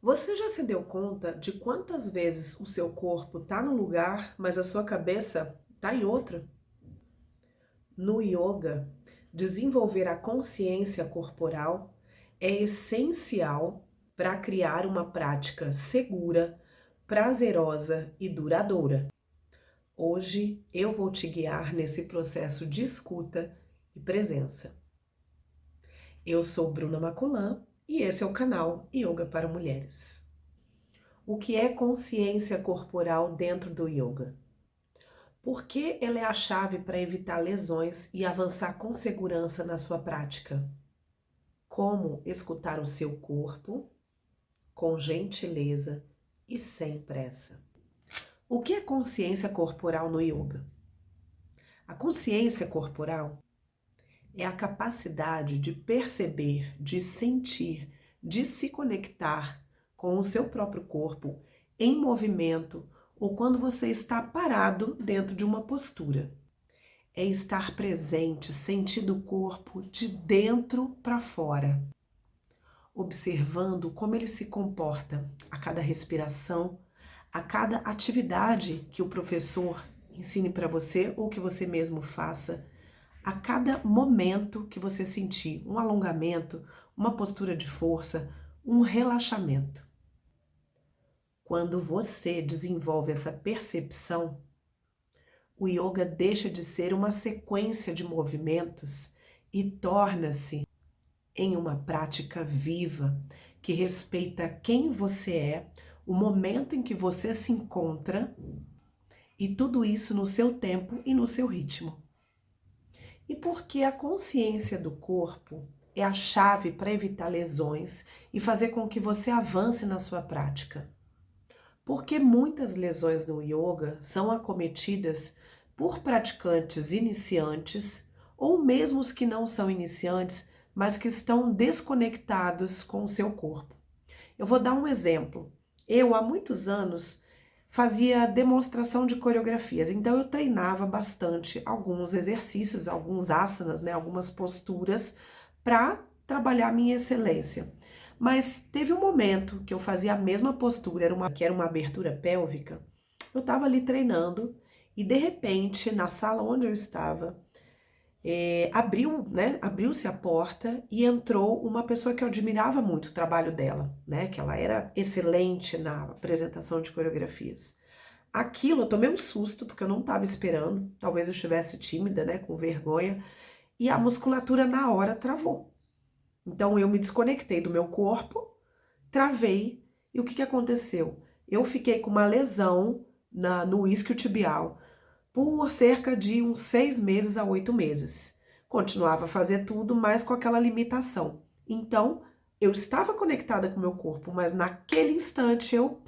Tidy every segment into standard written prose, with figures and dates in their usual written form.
Você já se deu conta de quantas vezes o seu corpo está num lugar, mas a sua cabeça está em outra? No yoga, desenvolver a consciência corporal é essencial para criar uma prática segura, prazerosa e duradoura. Hoje eu vou te guiar nesse processo de escuta e presença. Eu sou Bruna Maculan e esse é o canal Yoga para Mulheres. O que é consciência corporal dentro do yoga? Por que ela é a chave para evitar lesões e avançar com segurança na sua prática? Como escutar o seu corpo com gentileza e sem pressa. O que é consciência corporal no yoga? A consciência corporal é a capacidade de perceber, de sentir, de se conectar com o seu próprio corpo em movimento ou quando você está parado dentro de uma postura. É estar presente, sentindo o corpo de dentro para fora, observando como ele se comporta a cada respiração, a cada atividade que o professor ensine para você ou que você mesmo faça, a cada momento que você sentir um alongamento, uma postura de força, um relaxamento. Quando você desenvolve essa percepção, o yoga deixa de ser uma sequência de movimentos e torna-se em uma prática viva que respeita quem você é, o momento em que você se encontra e tudo isso no seu tempo e no seu ritmo. E porque a consciência do corpo é a chave para evitar lesões e fazer com que você avance na sua prática. Porque muitas lesões no yoga são acometidas por praticantes iniciantes ou mesmo os que não são iniciantes, mas que estão desconectados com o seu corpo. Eu vou dar um exemplo. Eu, há muitos anos, fazia demonstração de coreografias, então eu treinava bastante alguns exercícios, alguns asanas, né, algumas posturas para trabalhar a minha excelência. Mas teve um momento que eu fazia a mesma postura, que era uma abertura pélvica. Eu estava ali treinando e de repente, na sala onde eu estava, abriu-se a porta e entrou uma pessoa que eu admirava muito o trabalho dela, né? Que ela era excelente na apresentação de coreografias. Aquilo eu tomei um susto, porque eu não estava esperando, talvez eu estivesse tímida, né? Com vergonha, e a musculatura na hora travou. Então eu me desconectei do meu corpo, travei, e o que aconteceu? Eu fiquei com uma lesão no isquiotibial por cerca de uns 6 meses a 8 meses. Continuava a fazer tudo, mas com aquela limitação. Então, eu estava conectada com o meu corpo, mas naquele instante eu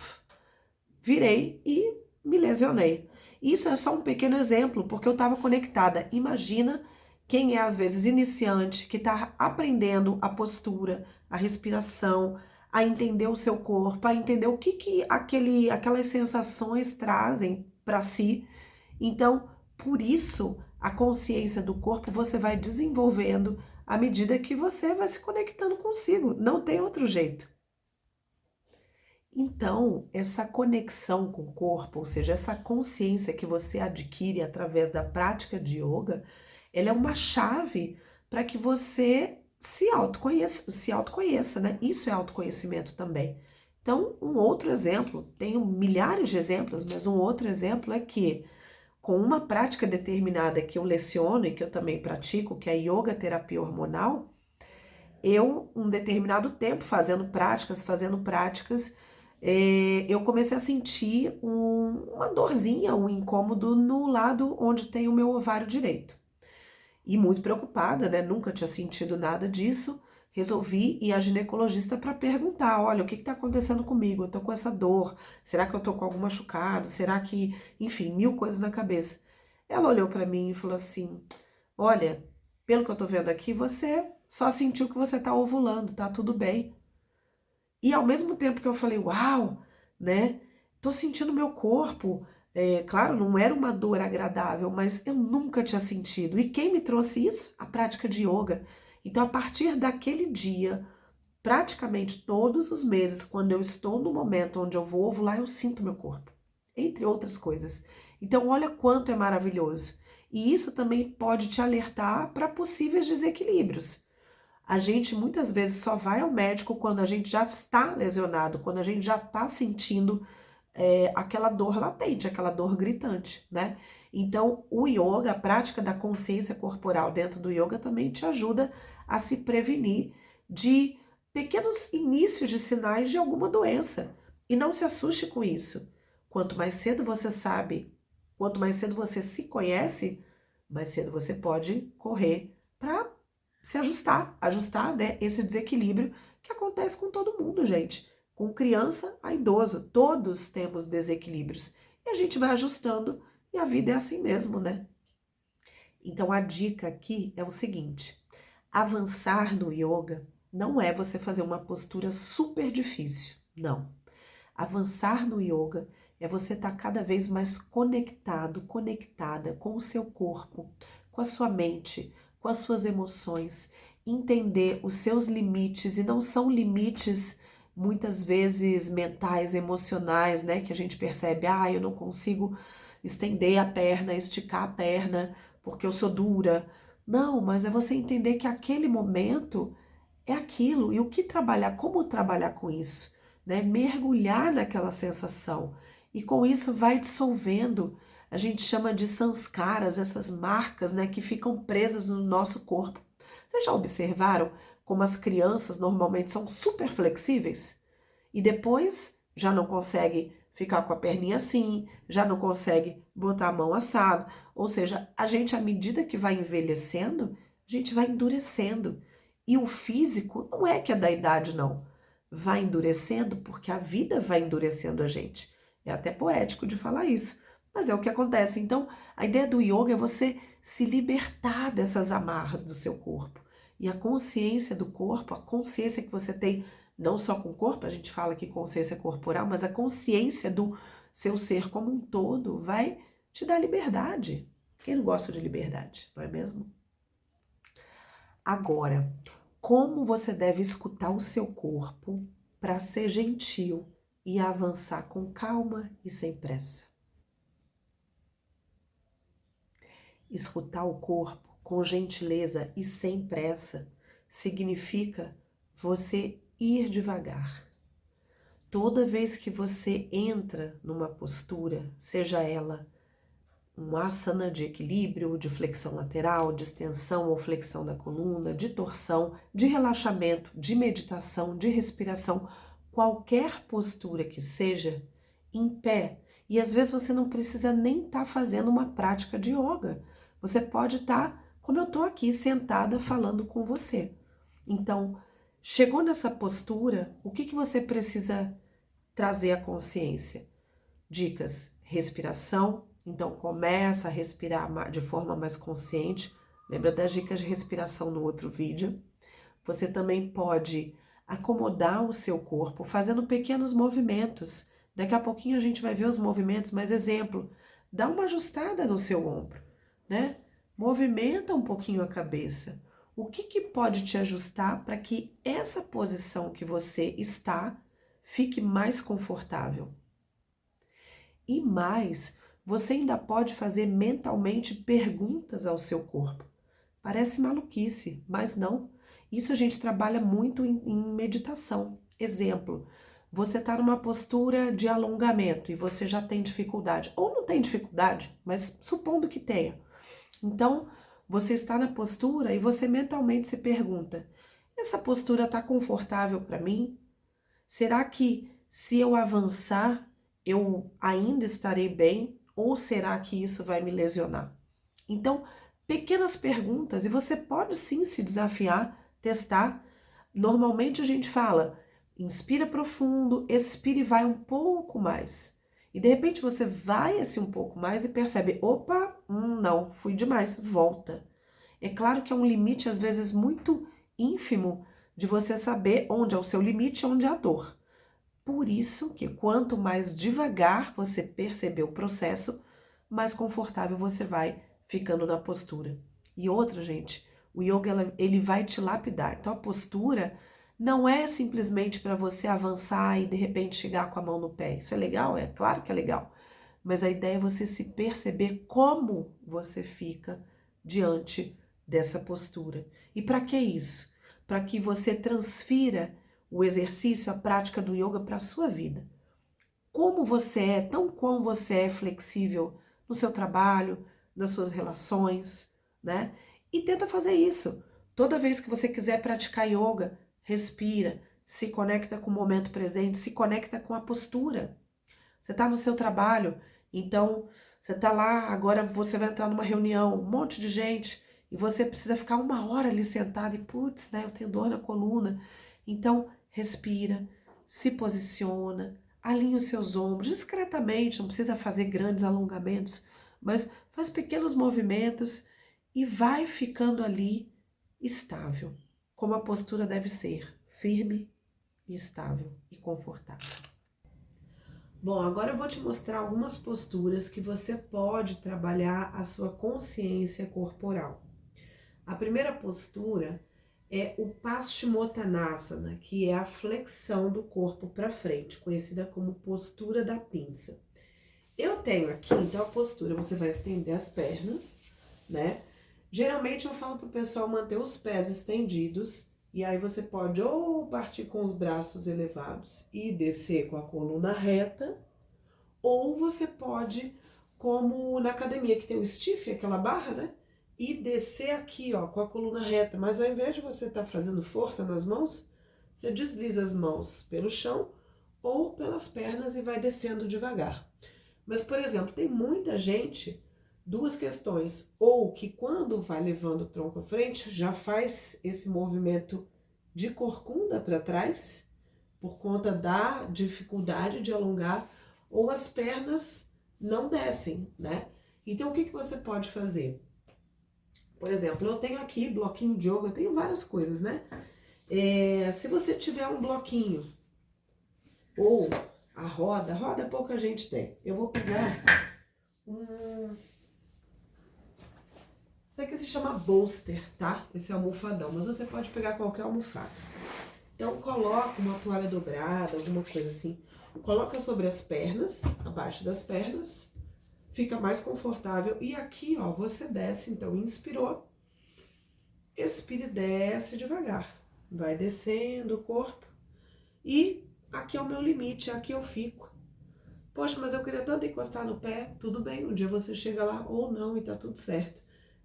virei e me lesionei. Isso é só um pequeno exemplo, porque eu estava conectada. Imagina quem é, às vezes, iniciante, que está aprendendo a postura, a respiração, a entender o seu corpo, a entender o que aquelas sensações trazem para si. Então, por isso, a consciência do corpo você vai desenvolvendo à medida que você vai se conectando consigo. Não tem outro jeito. Então, essa conexão com o corpo, ou seja, essa consciência que você adquire através da prática de yoga, ela é uma chave para que você se autoconheça, né? Isso é autoconhecimento também. Então, um outro exemplo, tenho milhares de exemplos, mas um outro exemplo é que com uma prática determinada que eu leciono e que eu também pratico, que é a yoga terapia hormonal, um determinado tempo fazendo práticas, eu comecei a sentir uma dorzinha, um incômodo no lado onde tem o meu ovário direito. E muito preocupada, né? Nunca tinha sentido nada disso. Resolvi ir à ginecologista para perguntar, olha, o que está acontecendo comigo? Eu tô com essa dor, será que eu tô com algum machucado? Será que, enfim, mil coisas na cabeça. Ela olhou para mim e falou assim, olha, pelo que eu tô vendo aqui, você só sentiu que você tá ovulando, tá tudo bem. E ao mesmo tempo que eu falei, uau, né? Tô sentindo meu corpo. Claro, não era uma dor agradável, mas eu nunca tinha sentido. E quem me trouxe isso? A prática de yoga. Então, a partir daquele dia, praticamente todos os meses, quando eu estou no momento onde eu vou ovular, eu sinto meu corpo, entre outras coisas. Então, olha quanto é maravilhoso. E isso também pode te alertar para possíveis desequilíbrios. A gente muitas vezes só vai ao médico quando a gente já está lesionado, quando a gente já está sentindo aquela dor latente, aquela dor gritante, né? Então, o yoga, a prática da consciência corporal dentro do yoga também te ajuda a se prevenir de pequenos inícios de sinais de alguma doença. E não se assuste com isso. Quanto mais cedo você sabe, quanto mais cedo você se conhece, mais cedo você pode correr para se ajustar, né, esse desequilíbrio que acontece com todo mundo, gente. Com criança a idoso, todos temos desequilíbrios. E a gente vai ajustando e a vida é assim mesmo, né? Então a dica aqui é o seguinte: avançar no yoga não é você fazer uma postura super difícil, não. Avançar no yoga é você estar cada vez mais conectado, conectada com o seu corpo, com a sua mente, com as suas emoções, entender os seus limites, e não são limites muitas vezes mentais, emocionais, né, que a gente percebe, eu não consigo estender a perna, esticar a perna, porque eu sou dura. Não, mas é você entender que aquele momento é aquilo, e o que trabalhar, como trabalhar com isso, né? Mergulhar naquela sensação, e com isso vai dissolvendo, a gente chama de sanskaras, essas marcas, né, que ficam presas no nosso corpo. Vocês já observaram como as crianças normalmente são super flexíveis? E depois já não consegue ficar com a perninha assim, já não consegue botar a mão assado. Ou seja, a gente, à medida que vai envelhecendo, a gente vai endurecendo. E o físico não é que é da idade, não. Vai endurecendo porque a vida vai endurecendo a gente. É até poético de falar isso, mas é o que acontece. Então, a ideia do yoga é você se libertar dessas amarras do seu corpo. E a consciência do corpo, a consciência que você tem, não só com o corpo, a gente fala aqui consciência corporal, mas a consciência do seu ser como um todo vai te dar liberdade. Quem não gosta de liberdade, não é mesmo? Agora, como você deve escutar o seu corpo para ser gentil e avançar com calma e sem pressa? Escutar o corpo com gentileza e sem pressa significa você ir devagar. Toda vez que você entra numa postura, seja ela um asana de equilíbrio, de flexão lateral, de extensão ou flexão da coluna, de torção, de relaxamento, de meditação, de respiração, qualquer postura que seja, em pé. E às vezes você não precisa nem estar fazendo uma prática de yoga. Você pode estar, como eu estou aqui, sentada falando com você. Então, chegou nessa postura, o que você precisa trazer à consciência? Dicas: respiração. Então começa a respirar de forma mais consciente. Lembra das dicas de respiração no outro vídeo? Você também pode acomodar o seu corpo fazendo pequenos movimentos. Daqui a pouquinho a gente vai ver os movimentos, mas exemplo, dá uma ajustada no seu ombro, né? Movimenta um pouquinho a cabeça. O que pode te ajustar para que essa posição que você está fique mais confortável? E mais, você ainda pode fazer mentalmente perguntas ao seu corpo. Parece maluquice, mas não. Isso a gente trabalha muito em meditação. Exemplo, você está numa postura de alongamento e você já tem dificuldade, ou não tem dificuldade, mas supondo que tenha. Então, você está na postura e você mentalmente se pergunta: essa postura está confortável para mim? Será que se eu avançar, eu ainda estarei bem? Ou será que isso vai me lesionar? Então, pequenas perguntas, e você pode sim se desafiar, testar. Normalmente a gente fala, inspira profundo, expira e vai um pouco mais. E de repente você vai assim um pouco mais e percebe, opa, não, fui demais, volta. É claro que é um limite às vezes muito ínfimo de você saber onde é o seu limite e onde é a dor. Por isso que quanto mais devagar você perceber o processo, mais confortável você vai ficando na postura. E outra, gente, o yoga ele vai te lapidar. Então a postura não é simplesmente para você avançar e de repente chegar com a mão no pé. Isso é legal? É claro que é legal. Mas a ideia é você se perceber como você fica diante dessa postura. E para que isso? Para que você transfira o exercício, a prática do yoga para a sua vida. Como você é, tão como você é flexível no seu trabalho, nas suas relações, né? E tenta fazer isso. Toda vez que você quiser praticar yoga, respira, se conecta com o momento presente, se conecta com a postura. Você está no seu trabalho, então você está lá, agora você vai entrar numa reunião, um monte de gente, e você precisa ficar 1 hora ali sentado e, putz, né, eu tenho dor na coluna. Então, respira, se posiciona, alinha os seus ombros discretamente, não precisa fazer grandes alongamentos, mas faz pequenos movimentos e vai ficando ali estável, como a postura deve ser, firme, estável e confortável. Bom, agora eu vou te mostrar algumas posturas que você pode trabalhar a sua consciência corporal. A primeira postura é o Paschimottanasana, que é a flexão do corpo para frente, conhecida como postura da pinça. Eu tenho aqui, então, a postura, você vai estender as pernas, né? Geralmente eu falo pro pessoal manter os pés estendidos, e aí você pode ou partir com os braços elevados e descer com a coluna reta, ou você pode, como na academia que tem o stiff, aquela barra, né? E descer aqui, ó, com a coluna reta. Mas ao invés de você estar fazendo força nas mãos, você desliza as mãos pelo chão ou pelas pernas e vai descendo devagar. Mas, por exemplo, tem muita gente, duas questões, ou que quando vai levando o tronco à frente, já faz esse movimento de corcunda para trás, por conta da dificuldade de alongar, ou as pernas não descem, né? Então, o que você pode fazer? Por exemplo, eu tenho aqui bloquinho de yoga, eu tenho várias coisas, né? Se você tiver um bloquinho, ou a roda pouca gente tem. Eu vou pegar isso aqui se chama bolster, tá? Esse é almofadão, mas você pode pegar qualquer almofada. Então, coloca uma toalha dobrada, alguma coisa assim. Coloca sobre as pernas, abaixo das pernas. Fica mais confortável. E aqui, ó, você desce. Então, inspirou. Expira e desce devagar. Vai descendo o corpo. E aqui é o meu limite, aqui eu fico. Poxa, mas eu queria tanto encostar no pé. Tudo bem, um dia você chega lá ou não e tá tudo certo.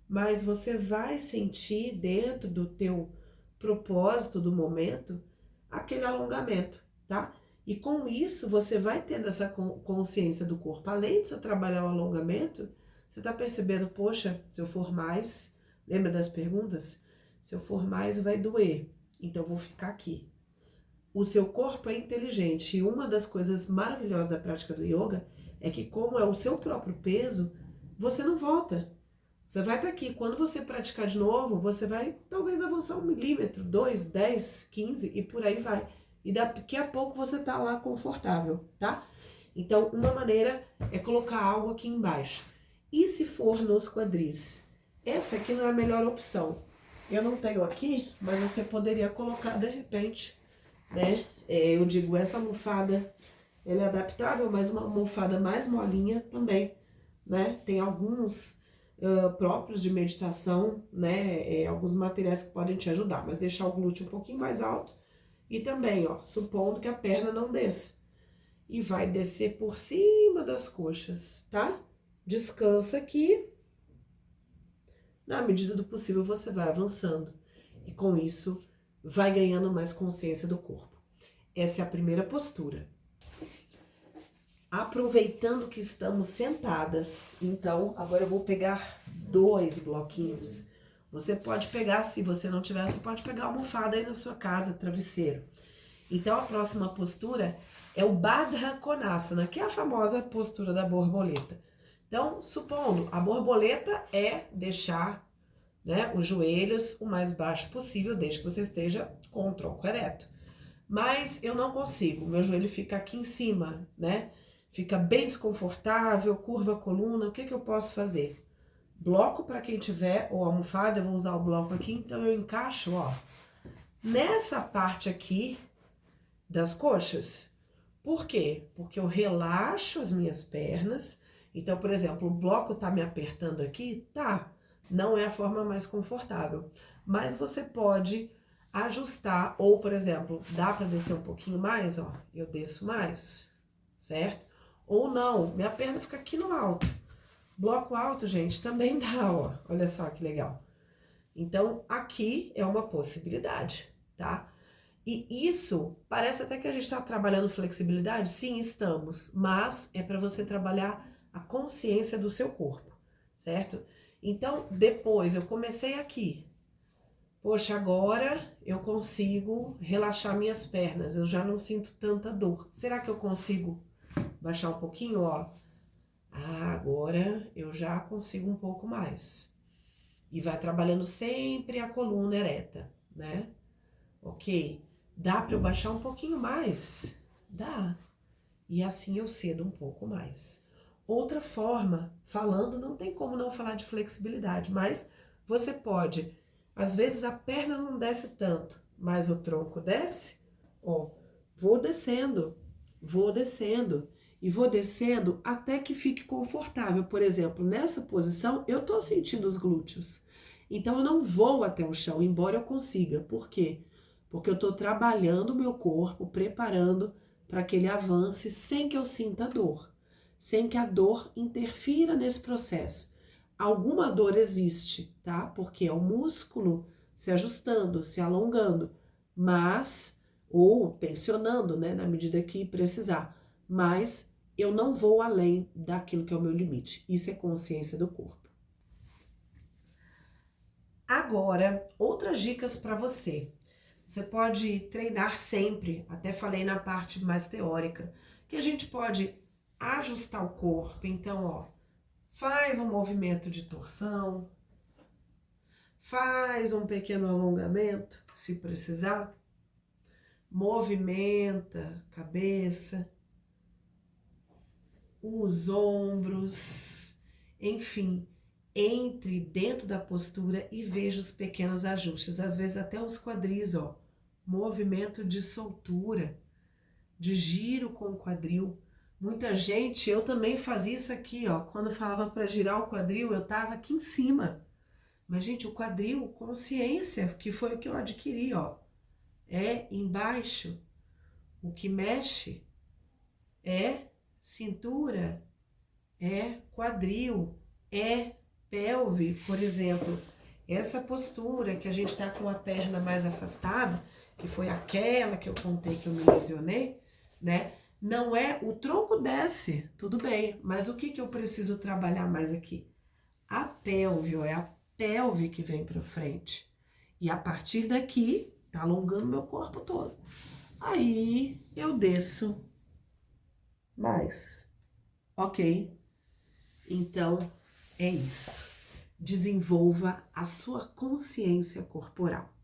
Mas você vai sentir dentro do teu propósito do momento aquele alongamento, tá? E com isso você vai tendo essa consciência do corpo. Além de você trabalhar o alongamento, você tá percebendo, poxa, se eu for mais, lembra das perguntas? Se eu for mais vai doer, então eu vou ficar aqui. O seu corpo é inteligente e uma das coisas maravilhosas da prática do yoga é que, como é o seu próprio peso, você não volta. Você vai estar aqui. Quando você praticar de novo, você vai talvez avançar 1 milímetro, 2, 10, 15 e por aí vai. E daqui a pouco você tá lá confortável, tá? Então, uma maneira é colocar algo aqui embaixo. E se for nos quadris? Essa aqui não é a melhor opção. Eu não tenho aqui, mas você poderia colocar de repente, né? Eu digo, essa almofada, ela é adaptável, mas uma almofada mais molinha também, né? Tem alguns próprios de meditação, né? Alguns materiais que podem te ajudar, mas deixar o glúteo um pouquinho mais alto. E também, ó, supondo que a perna não desça. E vai descer por cima das coxas, tá? Descansa aqui. Na medida do possível, você vai avançando. E com isso, vai ganhando mais consciência do corpo. Essa é a primeira postura. Aproveitando que estamos sentadas, então, agora eu vou pegar 2 bloquinhos. Você pode pegar, se você não tiver, você pode pegar a almofada aí na sua casa, travesseiro. Então, a próxima postura é o Baddha Konasana, que é a famosa postura da borboleta. Então, supondo, a borboleta é deixar, né, os joelhos o mais baixo possível, desde que você esteja com o tronco ereto. Mas eu não consigo, meu joelho fica aqui em cima, né? Fica bem desconfortável, curva a coluna, o que eu posso fazer? Bloco para quem tiver, ou almofada, eu vou usar o bloco aqui, então eu encaixo, ó, nessa parte aqui das coxas. Por quê? Porque eu relaxo as minhas pernas. Então, por exemplo, o bloco tá me apertando aqui, tá? Não é a forma mais confortável. Mas você pode ajustar, ou, por exemplo, dá para descer um pouquinho mais, ó. Eu desço mais, certo? Ou não, minha perna fica aqui no alto. Bloco alto, gente, também dá, ó. Olha só que legal. Então, aqui é uma possibilidade, tá? E isso, parece até que a gente está trabalhando flexibilidade. Sim, estamos. Mas é para você trabalhar a consciência do seu corpo, certo? Então, depois, eu comecei aqui. Poxa, agora eu consigo relaxar minhas pernas. Eu já não sinto tanta dor. Será que eu consigo baixar um pouquinho, ó? Ah, agora eu já consigo um pouco mais. E vai trabalhando sempre a coluna ereta, né? Ok? Dá para eu baixar um pouquinho mais? Dá. E assim eu cedo um pouco mais. Outra forma, falando, não tem como não falar de flexibilidade, mas você pode, às vezes a perna não desce tanto, mas o tronco desce, ó, vou descendo e vou descendo até que fique confortável. Por exemplo, nessa posição eu tô sentindo os glúteos. Então eu não vou até o chão, embora eu consiga. Por quê? Porque eu estou trabalhando o meu corpo, preparando para que ele avance sem que eu sinta dor, sem que a dor interfira nesse processo. Alguma dor existe, tá? Porque é o músculo se ajustando, se alongando, mas, ou tensionando, né, na medida que precisar, mas eu não vou além daquilo que é o meu limite. Isso é consciência do corpo. Agora, outras dicas para você. Você pode treinar sempre, até falei na parte mais teórica, que a gente pode ajustar o corpo. Então, ó, faz um movimento de torção, faz um pequeno alongamento, se precisar, movimenta a cabeça, os ombros, enfim, entre dentro da postura e veja os pequenos ajustes, às vezes até os quadris, ó, movimento de soltura, de giro com o quadril. Muita gente, eu também fazia isso aqui, ó, quando falava para girar o quadril, eu tava aqui em cima. Mas, gente, o quadril, consciência, que foi o que eu adquiri, ó, é embaixo. O que mexe é cintura, é quadril, é pelve, por exemplo. Essa postura que a gente tá com a perna mais afastada, que foi aquela que eu contei que eu me lesionei, né? Não é, o tronco desce, tudo bem, mas o que que eu preciso trabalhar mais aqui? A pelve, ó, é a pelve que vem para frente. E a partir daqui, tá alongando meu corpo todo. Aí eu desço mais, ok? Então, é isso. Desenvolva a sua consciência corporal.